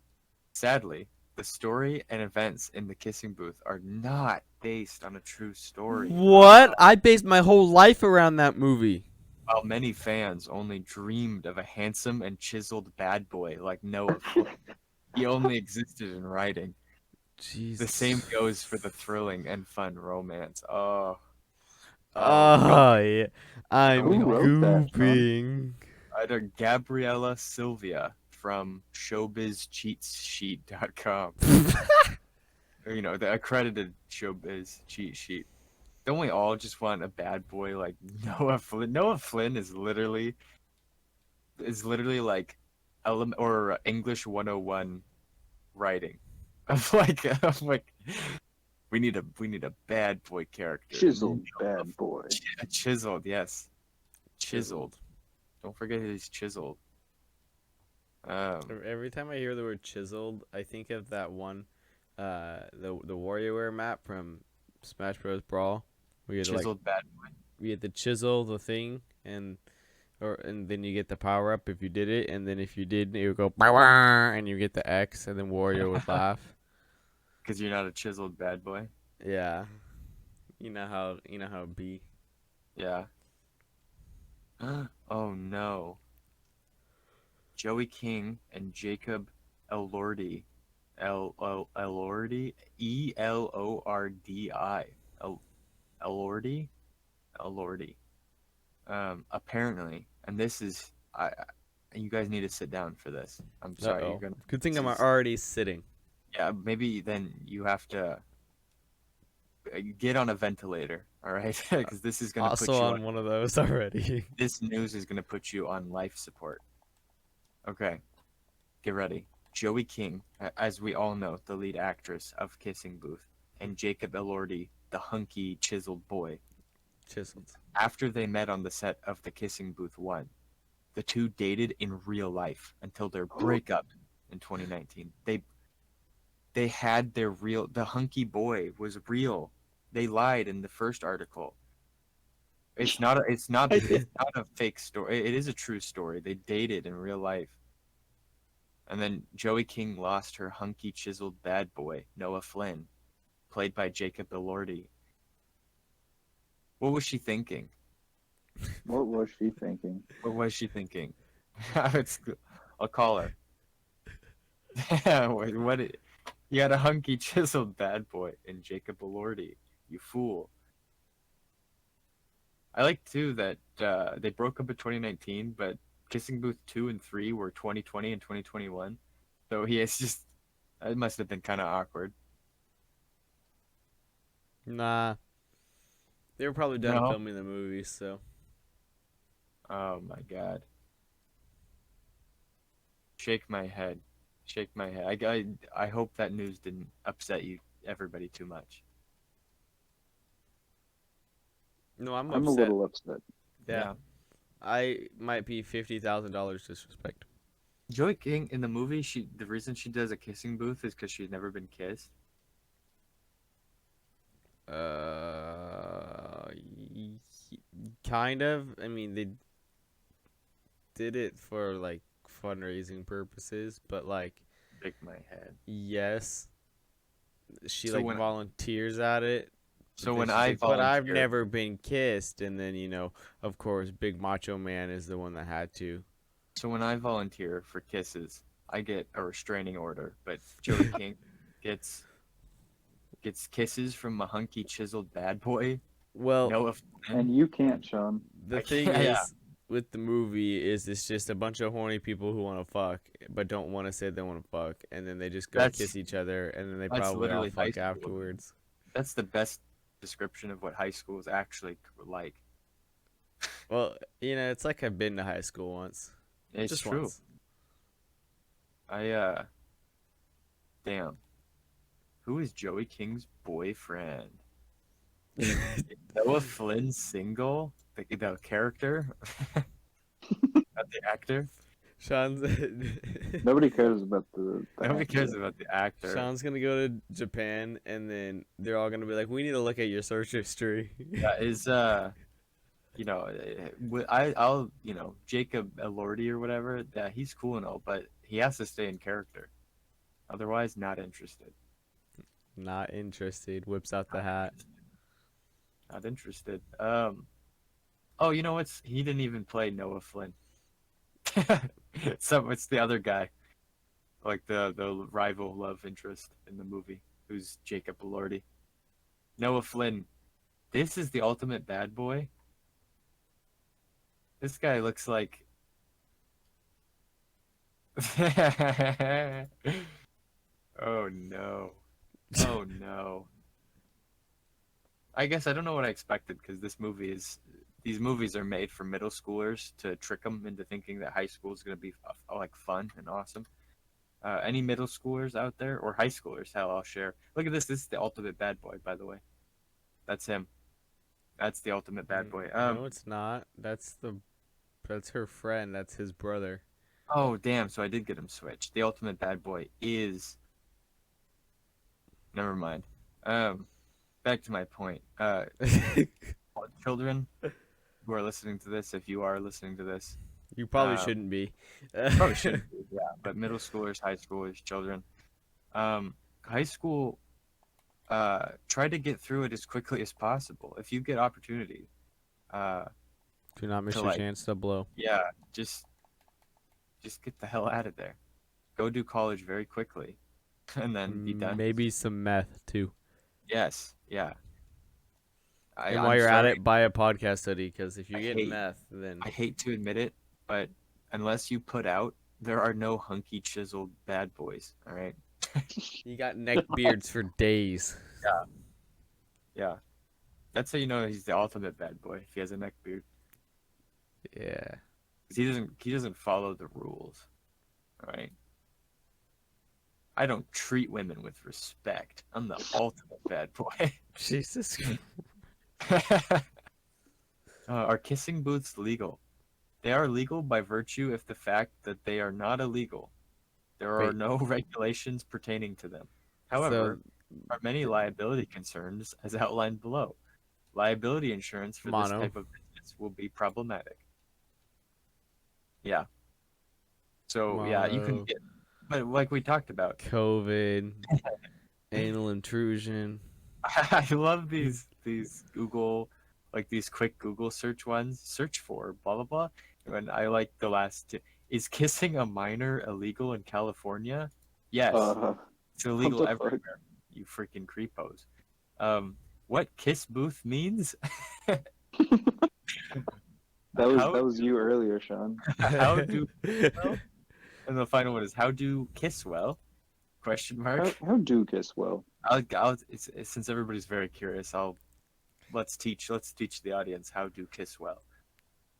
Sadly, the story and events in the Kissing Booth are not based on a true story. What? I based my whole life around that movie. While many fans only dreamed of a handsome and chiseled bad boy like Noah Flynn, he only existed in writing. The same Jesus. goes for the thrilling and fun romance. Oh, yeah. Going Who I'm on. wrote that, Sean? gooping. Either Gabriella Sylvia from showbizcheatsheet.com. You know, the accredited showbiz cheat sheet. Don't we all just want a bad boy like Noah Flynn? Noah Flynn is literally like English 101 writing. Of like we need a bad boy character. Chiseled bad boy. Chiseled, yes. Chiseled. Chiseled. Don't forget he's chiseled. Um Every time I hear the word chiseled, I think of that one, the WarioWare map from Smash Bros. Brawl. We had like chiseled bad boy. we had to chisel the thing and then you get the power up if you did it, and then if you didn't, it would go "Power," and you get the X, and then Wario would laugh. Because you're not a chiseled bad boy. Yeah, you know how it be. Yeah. Oh no. Joey King and Jacob Elordi, Elordi, Elordi, Elordi, Elordi. Apparently, and this is you guys need to sit down for this. I'm sorry, you're Uh-oh. gonna. Good thing This I'm is, already sitting. yeah, maybe then you have to get on a ventilator, all right? Because this is gonna put Also you on on. one of those already. This news is gonna put you on life support. Okay, get ready. Joey King, as we all know, the lead actress of Kissing Booth, and Jacob Elordi, the hunky, chiseled boy. Chiseled. After they met on the set of The Kissing Booth 1, the two dated in real life until their breakup in 2019. They had their real, the hunky boy was real. They lied in the first article. It's not a fake story. It is a true story. They dated in real life. And then Joey King lost her hunky chiseled bad boy, Noah Flynn, played by Jacob Elordi. What was she thinking? What was she thinking? What was she thinking? I'll call her. what? You had a hunky chiseled bad boy in Jacob Elordi. You fool. I like too that they broke up in 2019, but Kissing Booth 2 and 3 were 2020 and 2021. So he is just. It must have been kind of awkward. Nah. They were probably done No. filming the movie, so. Oh my god. Shake my head. Shake my head. I hope that news didn't upset everybody too much. No, I'm I'm a upset. little upset. Yeah. I might be $50,000 disrespect. Joey King in the movie, the reason she does a kissing booth is because she's never been kissed. Kind of. I mean, they did it for like fundraising purposes, but like, Shake my head. yes, she So like when- volunteers at it. So But when then she's I like, but I've volunteer, never been kissed, and then of course, Big Macho Man is the one that had to. so when I volunteer for kisses, I get a restraining order. But Joey King gets kisses from a hunky chiseled bad boy. Well, Noah Flynn. And you can't, Sean. the I thing can't- is, yeah. with the movie is it's just a bunch of horny people who want to fuck but don't want to say they want to fuck, and then they just go That's- kiss each other, and then they that's probably all literally high fuck school. afterwards. That's the best description of what high school is actually like. Well, it's like I've been to high school once. It's Just true. once. Damn. Who is Joey King's boyfriend? Noah Flynn single? The character? Not the actor? Sean's Nobody cares about the Nobody cares actor. about the actor. Sean's gonna go to Japan, and then they're all gonna be like, "We need to look at your search history." That is I'll Jacob Elordi or whatever, yeah, he's cool and all, but he has to stay in character. Otherwise, not interested. Not interested. Whips out the hat. Not interested. Oh, you know what's he didn't even play Noah Flynn. So it's the other guy. Like the rival love interest in the movie, who's Jacob Elordi. Noah Flynn. This is the ultimate bad boy. This guy looks like Oh no. Oh no. I guess I don't know what I expected because these movies are made for middle schoolers to trick them into thinking that high school is going to be like fun and awesome. Any middle schoolers out there or high schoolers? Hell, I'll share. Look at this. This is the ultimate bad boy, by the way. That's him. That's the ultimate bad boy. No, it's not. That's her friend. That's his brother. Oh damn! So I did get him switched. The ultimate bad boy is. Never mind. Back to my point. Children who are listening to this, if you are listening to this, You probably shouldn't be. probably shouldn't be, yeah. But middle schoolers, high schoolers, children, high school, try to get through it as quickly as possible. If you get opportunity, Do not miss to, your like- chance to blow. yeah, just Just get the hell out of there. Go do college very quickly, and then be done. Maybe some meth too. Yes, yeah. And while I'm you're at sorry. it, buy a podcast study because if you I get hate meth, then I hate to admit it, but unless you put out, there are no hunky chiseled bad boys. All right. you got neck beards for days. Yeah. Yeah. That's how you know he's the ultimate bad boy if he has a neck beard. Yeah. 'Cause he doesn't follow the rules. All right. I don't treat women with respect. I'm the ultimate bad boy. Jesus. Are kissing booths legal? They are legal by virtue of the fact that they are not illegal. There are Wait. no regulations pertaining to them. So However, there are many liability concerns as outlined below. Liability insurance for this Mono. type of business will be problematic. Yeah. So yeah, you can Mono, get, but like we talked about, COVID, anal intrusion. I love these Google, like these quick Google search ones. Search for blah blah blah. And I like the last two. Is kissing a minor illegal in California? Yes, it's What illegal the fuck? everywhere. You freaking creepos. What kiss booth means? That How was you earlier, Sean. how do well? And the final one is how do kiss well? Question mark. How do kiss well? Since everybody's very curious, let's teach the audience how to kiss well.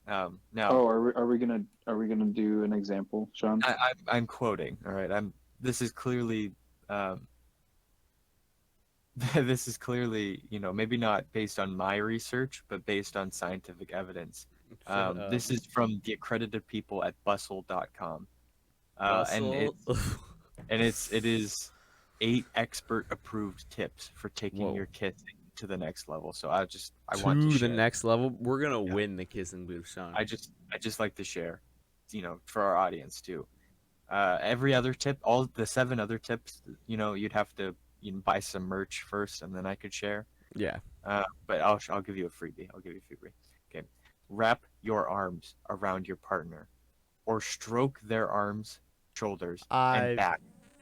Now Oh, are we gonna do an example, Sean? I'm quoting. All right, this is clearly this is clearly maybe not based on my research, but based on scientific evidence. This is from the accredited people at bustle.com. And Bustle. it is 8 expert approved tips for taking Whoa. your kissing to the next level. So I want To to the share. next level. We're gonna Yeah. win the kissing booth, Sean. I just like to share, for our audience too. Every other tip, all the 7 other tips, you'd have to buy some merch first, and then I could share. Yeah. But I'll give you a freebie. I'll give you a freebie. Okay. Wrap your arms around your partner, or stroke their arms, shoulders, I and back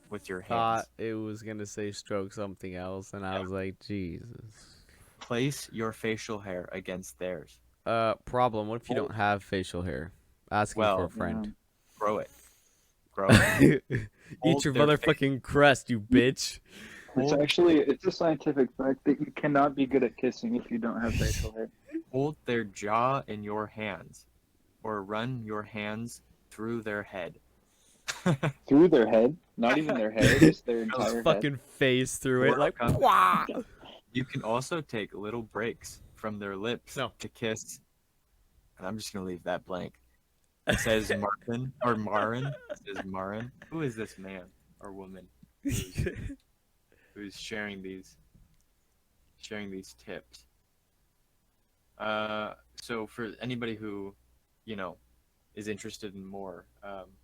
with your hands. thought it was gonna say stroke something else, and I was like, Jesus. Place your facial hair against theirs. Problem. What if you don't have facial hair? Asking for a Well, friend. Grow it. Grow it. Eat Hold your their motherfucking crest, you bitch. It's a scientific fact that you cannot be good at kissing if you don't have facial hair. Hold their jaw in your hands, or run your hands through their head. Through their head, not even their hair, just their entire Just head. fucking face through it, like, Welcome. wah! You can also take little breaks from their lips No. to kiss. And I'm just gonna leave that blank. It says Martin or Marin. It says Marin. Who is this man or woman who's sharing these tips? So for anybody who, is interested in more,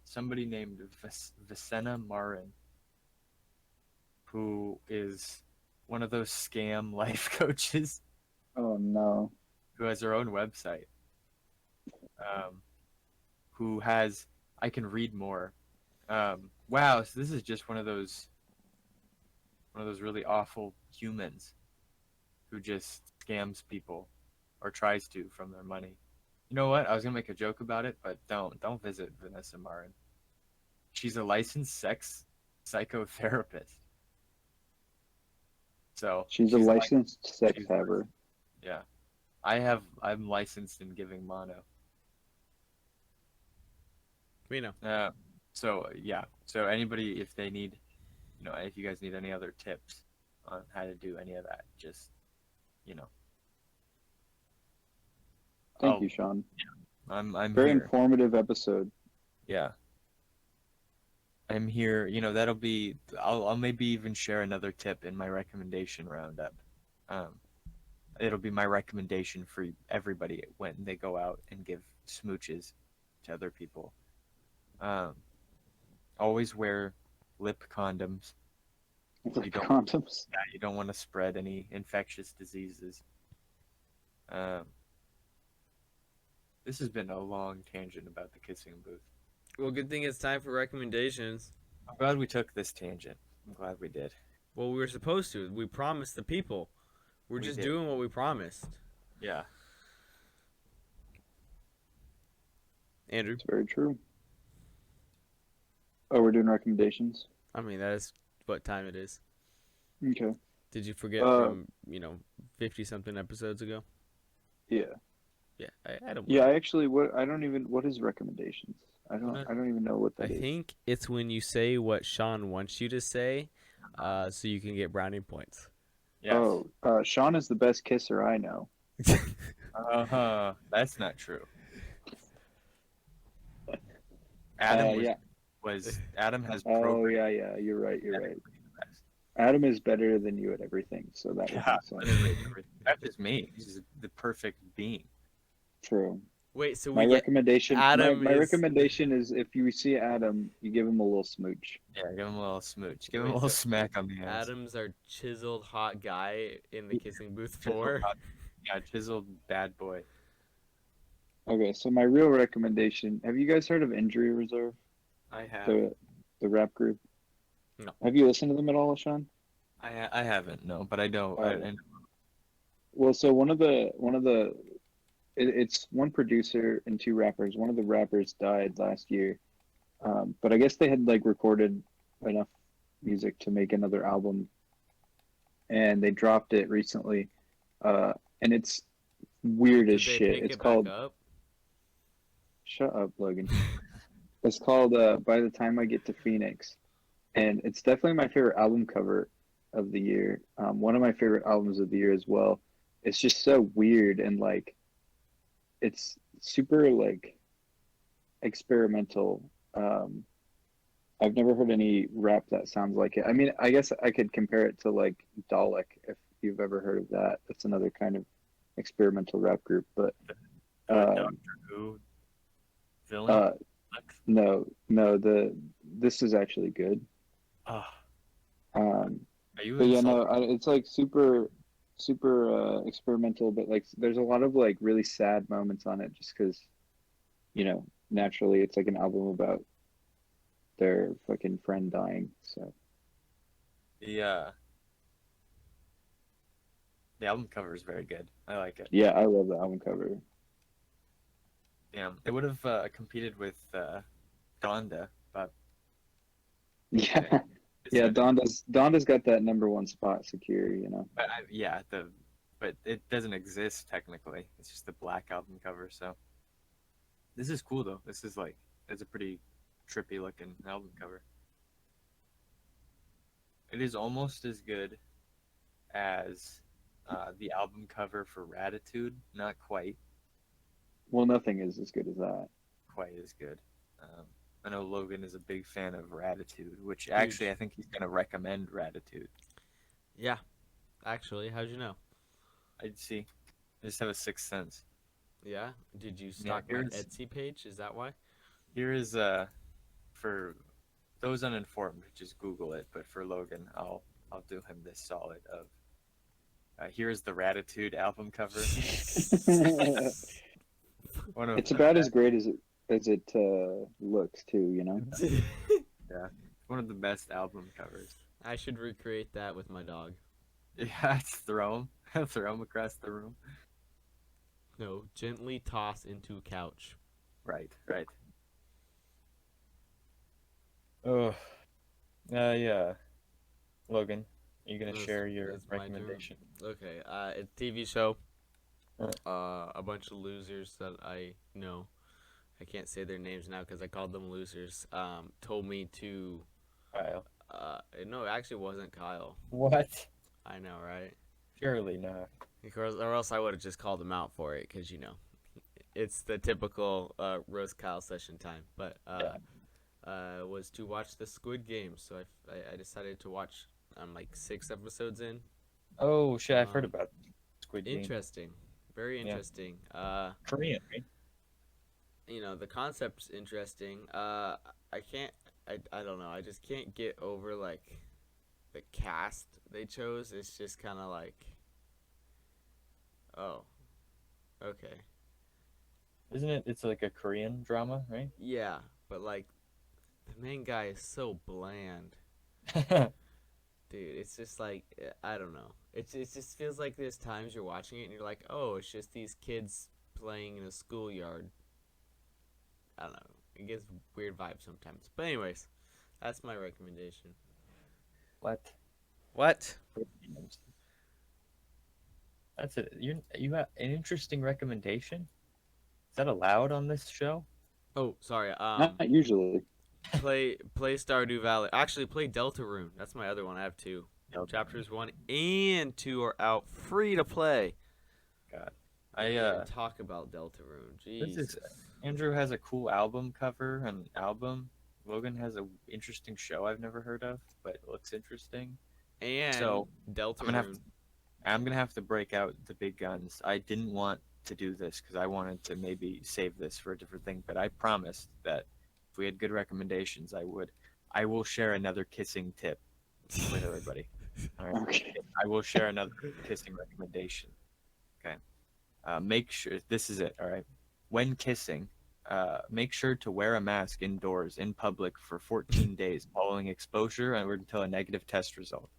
somebody named Vicena Marin, who is one of those scam life coaches Oh no. who has her own website, who has, I can read more. Wow, so this is just one of those really awful humans who just scams people or tries to from their money. You know what? I was gonna make a joke about it, but don't visit Vanessa Marin. She's a licensed sex psychotherapist. So She's a licensed sex she's haver. yeah. I'm licensed in giving mono. We know. So yeah. So anybody, if they need, if you guys need any other tips on how to do any of that, just, Thank you, Sean. I'm Very here. informative episode. Yeah. I'm here. That'll be. I'll maybe even share another tip in my recommendation roundup. It'll be my recommendation for everybody when they go out and give smooches to other people. Always wear lip condoms. Like don't- condoms. Yeah, you don't want to spread any infectious diseases. This has been a long tangent about the kissing booth. Well, good thing it's time for recommendations. I'm glad we took this tangent. I'm glad we did. Well, we were supposed to. We promised the people. We're We just did. doing what we promised. Yeah. Andrew, It's very true. Oh, we're doing recommendations. I mean, that is what time it is. Okay. Did you forget Uh, from, 50 something episodes ago? Yeah. Yeah, I don't Yeah. worry. I actually, what is recommendations? I don't even know what I that is. think it's when you say what Sean wants you to say, so you can get brownie points. Yes. Oh, Sean is the best kisser I know. That's not true. Adam Yeah. Adam has Oh, programmed yeah. You're right. You're right. genetically the best. Adam is better than you at everything, so that would Yeah, make sense. literally everything. That's just me. He's the perfect being. True. Wait, so My we get recommendation. Adam My is. recommendation is if you see Adam, you give him a little smooch. Yeah, give him a little smooch. Give him Wait, a little so smack on the ass. Adam's our chiseled hot guy in the kissing booth Chiseled 4. hot- Yeah, chiseled bad boy. Okay, so my real recommendation. Have you guys heard of Injury Reserve, I have. the rap group? No. Have you listened to them at all, Sean? I haven't, no, but I know. Oh. Well, so it's one producer and two rappers. One of the rappers died last year, but I guess they had like recorded enough music to make another album, and they dropped it recently, and it's weird as Did they shit. pick It's it called back up? Shut Up, Logan. It's called By the Time I Get to Phoenix, and it's definitely my favorite album cover of the year. One of my favorite albums of the year as well. It's just so weird and like it's super like experimental. I've never heard any rap that sounds like it. I mean, I guess I could compare it to like Dalek if you've ever heard of that. That's another kind of experimental rap group, but The um, Doctor Who villain. uh, no, this is actually good. Oh, Um, are you but yeah, no, insulting? it's like super experimental, but like there's a lot of like really sad moments on it just because, naturally it's like an album about their fucking friend dying. So The the album cover is very good. I like it. yeah, I love the album cover. Yeah, it would have competed with Donda, but Yeah, it's yeah, what it is. Donda's got that number one spot secure, But it doesn't exist technically. It's just the black album cover. So this is cool though. It's a pretty trippy looking album cover. It is almost as good as the album cover for Ratitude. Not Well, nothing is as good as that. quite as good. I know Logan is a big fan of Ratitude, which actually Huge. I think he's gonna recommend Ratitude. Yeah, actually, how'd you know? I'd see. I just have a sixth sense. Yeah, did you stalk my Etsy page? Is that why? Here is for those uninformed, just Google it. But for Logan, I'll do him this solid of here's the Ratitude album cover. One of It's the about as best, great as it looks too. yeah, one of the best album covers. I should recreate that with my dog. Yeah, it's throw him across the room. No, gently toss into couch. Right. Oh, yeah. Logan, are you gonna share your It's my turn. recommendation? Okay, it's a TV show. Alright. A bunch of losers that I know. I can't say their names now because I called them losers. Told me to. Kyle. No, it actually wasn't Kyle. What? I know, right? Surely not. Or else I would have just called him out for it because it's the typical roast Kyle session time. But was to watch the Squid Game, so I decided to watch. I'm like 6 episodes in. Oh shit! I've heard about Squid Game. Interesting, very Yeah. interesting. Korean, right? The concept's interesting. I don't know. I just can't get over like the cast they chose. It's just kind of like, oh, okay, Isn't it? It's like a Korean drama, right? yeah. but like the main guy is so bland. Dude, it's just like I don't know. It just feels like there's times you're watching it and you're like, oh, it's just these kids playing in a schoolyard. I don't know. It gives weird vibes sometimes. But anyways, that's my recommendation. What? What? That's it. You have an interesting recommendation. Is that allowed on this show? Oh, sorry. Not usually. Play Stardew Valley. Actually, play Deltarune. That's my other one. I have two. Deltarune. Chapters 1 and 2 are out, free to play. God, And talk about Deltarune. this Jesus. is Andrew has a cool album cover and album. Logan has a interesting show I've never heard of, but it looks interesting. And So, Deltarune. I'm gonna have to break out the big guns. I didn't want to do this because I wanted to maybe save this for a different thing, but I promised that if we had good recommendations, I would. I will share another kissing tip with everybody. All right. Okay. I will share another kissing recommendation. Okay. Make sure this is it. All right. When kissing, make sure to wear a mask indoors in public for 14 days following exposure or until a negative test result.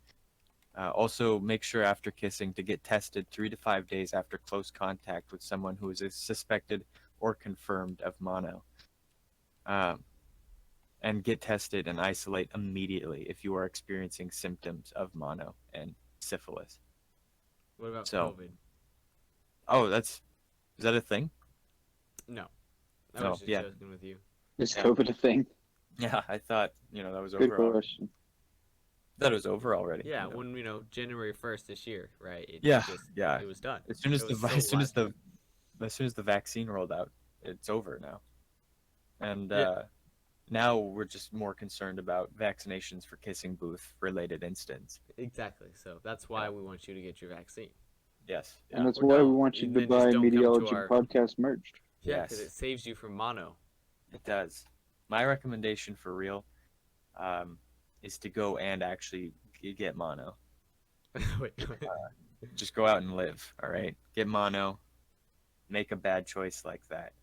Also, make sure after kissing to get tested 3 to 5 days after close contact with someone who is suspected or confirmed of mono. And get tested and isolate immediately if you are experiencing symptoms of mono and syphilis. What about So- COVID? Oh, is that a thing? No. I Oh, was just yeah. joking with you. Is Yeah. COVID a thing? Yeah, I thought that was Good over. Already. question. That was over already. Yeah, when January 1st this year, right? It Yeah, just, yeah. It was done. As soon as It the was so as soon as last the vaccine rolled out, it's over now. And Yeah. now we're just more concerned about vaccinations for kissing booth related incidents. Exactly. So that's why we want you to get your vaccine. Yes. And Yeah. that's Or why we don't. want you And to then just buy don't come to Mediology our- Podcast merch. Yeah, because Yes. it saves you from mono. It does. My recommendation for real is to go and actually get mono. Wait. Just go out and live, all right? Get mono. Make a bad choice like that.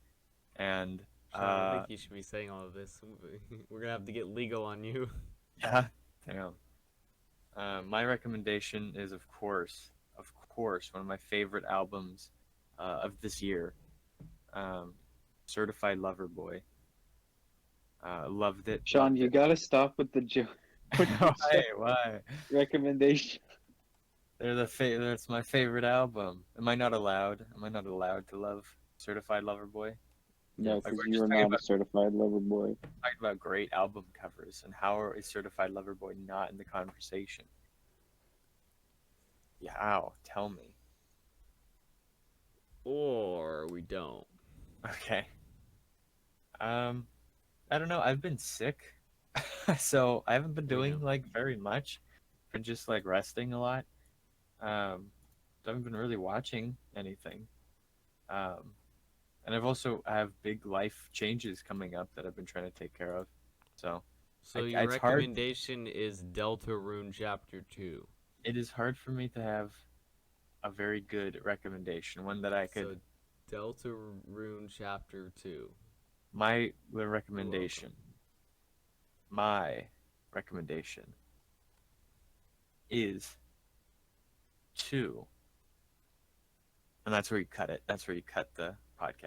And Sean, I don't think you should be saying all of this. We're gonna have to get legal on you. yeah, damn. My recommendation is, of course, one of my favorite albums of this year, Certified Lover Boy. Loved it. Sean, loved you it. gotta stop with the joke. Why? Recommendation. That's my favorite album. Am I not allowed? Am I not allowed to love Certified Lover Boy? No, Like, because we're you just are talking not about- a certified lover boy. Talking about great album covers, and how is Certified Lover Boy not in the conversation? Yeah, how? Tell me. Or we don't. Okay. I don't know. I've been sick, so I haven't been doing Yeah. like very much. Been just like resting a lot. So I haven't been really watching anything. And I have big life changes coming up that I've been trying to take care of. So So I- your it's hard- recommendation is Deltarune Chapter 2. it is hard for me to have a very good recommendation, one that I could. So Deltarune Chapter 2. My recommendation. My recommendation is 2. And that's where you cut it. That's where you cut the podcast.